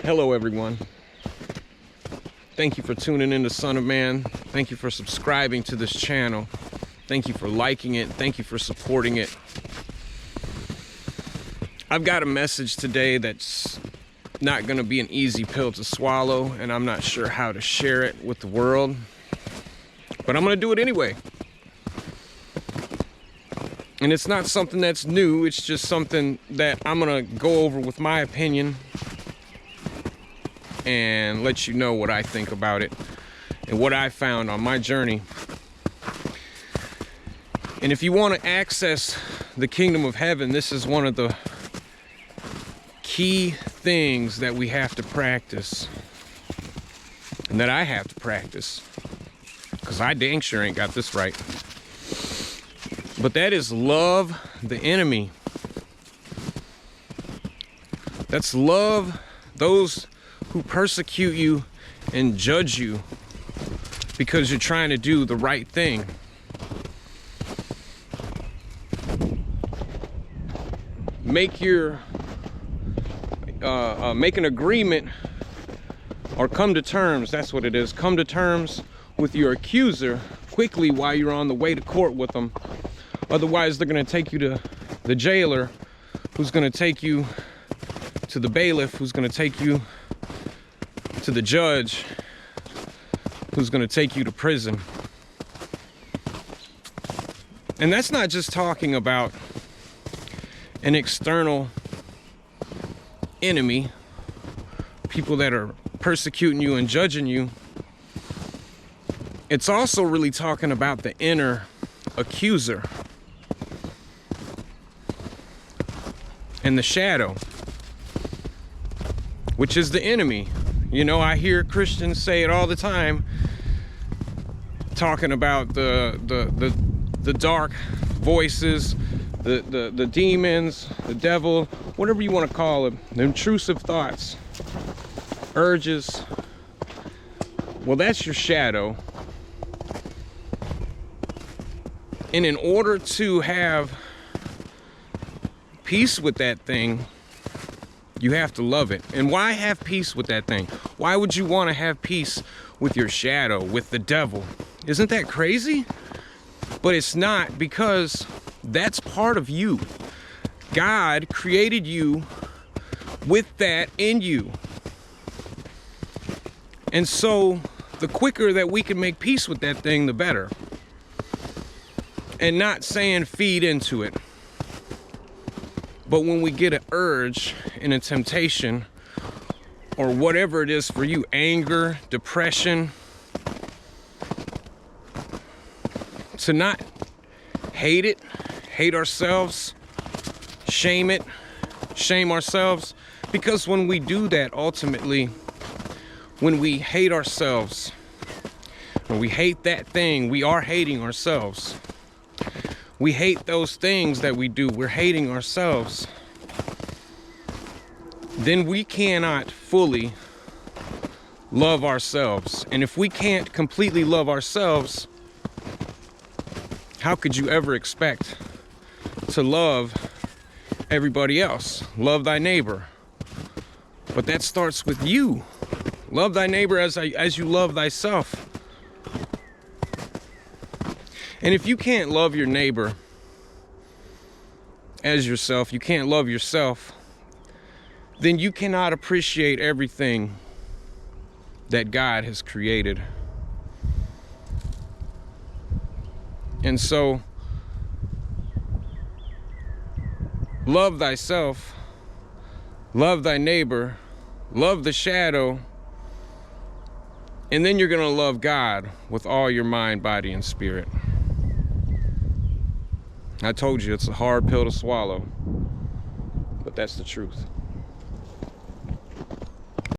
Hello everyone. Thank you for tuning in to Son of Man. Thank you for subscribing to this channel. Thank you for liking it. Thank you for supporting it. I've got a message today that's not going to be an easy pill to swallow, and I'm not sure how to share it with the world, but I'm going to do it anyway. And it's not something that's new. It's just something that I'm going to go over with my opinion and let you know what I think about it and what I found on my journey. And if you want to access the kingdom of heaven, this is one of the key things that we have to practice, and that I have to practice, because I dang sure ain't got this right. But that is love the enemy. That's love those who persecute you and judge you because you're trying to do the right thing. Make an agreement, or come to terms. That's what it is. Come to terms with your accuser quickly while you're on the way to court with them. Otherwise, they're going to take you to the jailer, who's going to take you to the bailiff, who's going to take you to the judge, who's going to take you to prison. And that's not just talking about an external enemy, people that are persecuting you and judging you. It's also really talking about the inner accuser and the shadow, which is the enemy. You know, I hear Christians say it all the time, talking about the dark voices, the demons, the devil, whatever you want to call it, the intrusive thoughts, urges. Well, that's your shadow. And in order to have peace with that thing, you have to love it. And why have peace with that thing? Why would you want to have peace with your shadow, with the devil? Isn't that crazy? But it's not, because that's part of you. God created you with that in you. And so the quicker that we can make peace with that thing, the better. And not saying feed into it. But when we get an urge and a temptation, or whatever it is for you, anger, depression, to not hate it, hate ourselves, shame it, shame ourselves. Because when we do that, ultimately, when we hate ourselves, when we hate that thing, we are hating ourselves. We hate those things that we do. We're hating ourselves. Then we cannot fully love ourselves. And if we can't completely love ourselves, how could you ever expect to love everybody else? Love thy neighbor. But that starts with you. Love thy neighbor as you love thyself. And if you can't love your neighbor as yourself, you can't love yourself, then you cannot appreciate everything that God has created. And so, love thyself, love thy neighbor, love the shadow, and then you're going to love God with all your mind, body, and spirit. I told you it's a hard pill to swallow, but that's the truth.